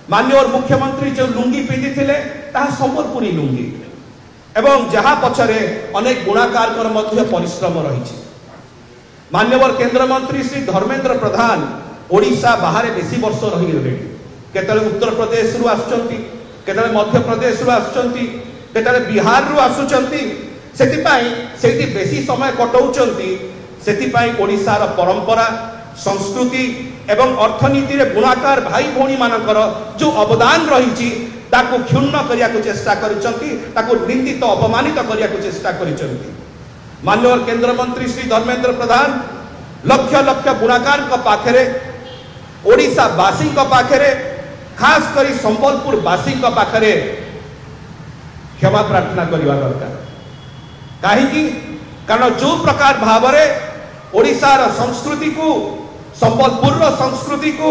माननीय मुख्यमंत्री जो लुंगी पिंधि थिले ताहा संबलपुरी लुंगी एवं जहाँ पछरे अनेक गुणाकार परिश्रम रही। माननीय केंद्र मंत्री श्री धर्मेंद्र प्रधान ओडिशा बाहर बेसी वर्ष रही गले केतले उत्तर प्रदेश रु आसुचंती केतले मध्य प्रदेश रु आसुचंती केतले बिहार रु आसुचंती सेतिपाई सेति बेसी समय कटौचंती सेतिपाई ओडिशार परंपरा संस्कृति एवं अर्थनीति रे गुणाकार भाई भौणी मानकर जो अवदान रही ताकू क्षुण्ण करिया को चेष्टा करिसंती ताकू निंदित अपमानित करिया को चेष्टा करिसंती। माननीय केंद्र मंत्री श्री धर्मेंद्र प्रधान लक्ष लक्ष गुणाकार का पाखरे ओडिशा वासी का पाखरे खास करी संबलपुर वासी का पाखरे क्षमा प्रार्थना करवा दरकार। कहीं कारण जो प्रकार भाव ओडिशार संस्कृति को संबलपुर संस्कृति को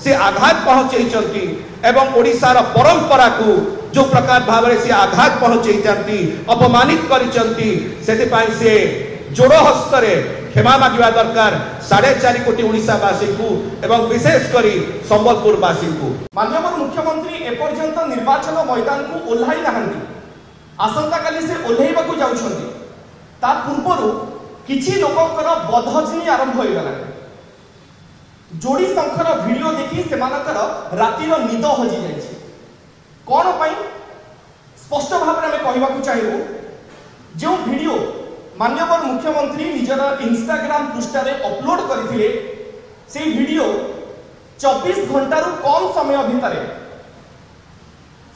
से आघात पहुंचाई एवं ओडिशार परंपरा को जो प्रकार भाव से आघात पहुंचाई अपमानित करिसें से जोड़ हस्तरे क्षमा मांगा दरकार 4.5 कोटी ओडिशावासी को एवं विशेषकर संबलपुरवासी को। माननीय मुख्यमंत्री एपर्यंत निर्वाचन मैदान को ओह्लाई नाहांती आसंता काली से ओह्लैबा को जाउछंती ता पूर्वरु किछि लोककर बधजनी आरंभ हो गला जोड़ी संख्यर वीडियो देखि सेमानकर रातिर निद हजि जाइछि कोन पई स्पष्ट भाव में हमें कहबा को चाहिबो जो वीडियो माननीय मुख्यमंत्री निजर इंस्टाग्राम पृष्ठ रे अपलोड करथिले से वीडियो 24 घंटा रु कम समय भितर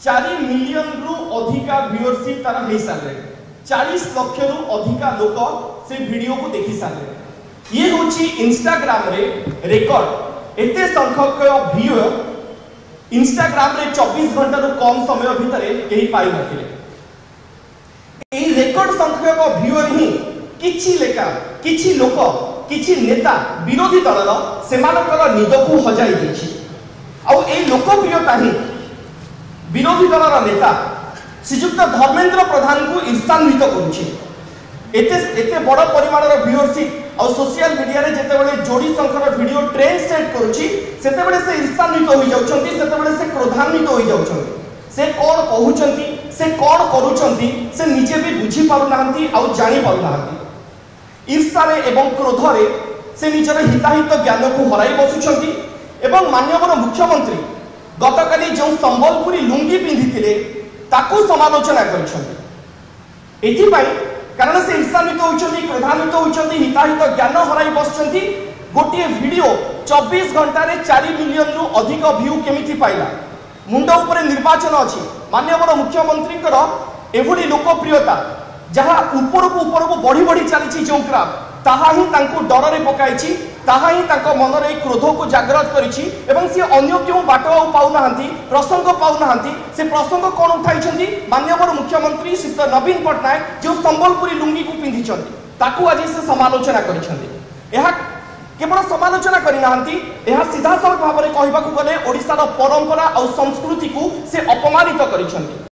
4 मिलियन रु अधिका व्यूअरशिप तार हे सारे 40 लाख रु अधिका लोक से वीडियो को देखि सारे ये होची इंस्टाग्राम रे रिकॉर्ड एते संख्यक व्यूअर इंस्टाग्राम रे 24 घंटा रु कम समय भितर केही पाई नथिले एही रिकॉर्ड संख्यक व्यूअर ही किछि लेखा किछि लोक किछि नेता विरोधी दलर सेमानकर निद को हजाई दैछि आ एही लोकप्रियता ही विरोधी दलर नेता श्रीयुक्त धर्मेंद्र प्रधान को ईर्षान्वित करुछि। एते बड़ परिमाणर व्यूअरशिप और सोशल मीडिया रे जेतेबेले जोड़ी संख्यर वीडियो ट्रेंड सेट करुछि सेतेबेले से ईर्षान्वित होई जाउछंती सेतेबेले से क्रोधान्वित होई जाउछंती से कोन कहउछंती से कोन करूछंती से निजे भी बुझी पारु नाहंती आ जानि पारु नाहंती ईर्षा रे एवं क्रोध रे से निजर हिताहित ज्ञान को हराई बसुछंती एवं माननीय मुख्यमंत्री गतकाली जो संबलपुरी लुंगी पिंधिथिले ताकू समालोचना करिछंती एथि पई कारण से ईर्षान्वित होइछंती क्रोधान्वित होइछंती हिताहित ज्ञान हराई बसछंती गोटे वीडियो 24 घंटा रे 4 मिलियन रु अधिक व्यू केमिति पाइला मुंड ऊपर निर्वाचन अछि माननीय मुख्यमंत्री एभली लोकप्रियता जहाँ ऊपर को बढ़ी बढ़ी चली जो ग्राफ ताहा ही तांको डर रे पकाइछि ताहा ही तांको मन रे क्रोध को जागृत करिछि एवं से अन्य क्यों बाट पाउ नाहंती प्रसंग पाउ नाहंती से प्रसंग कोन उठाइछंती माननीय मुख्यमंत्री श्री नवीन पटनायक जो संबलपुरी लुंगी को पिंधिछंती ताकू आज से समालोचना करिछंती एहा केवल समालोचना करि नाहंती एहा सीधा सलख भाव में कहबाकू गले ओडिशार परंपरा और संस्कृति को से अपमानित करिछंती।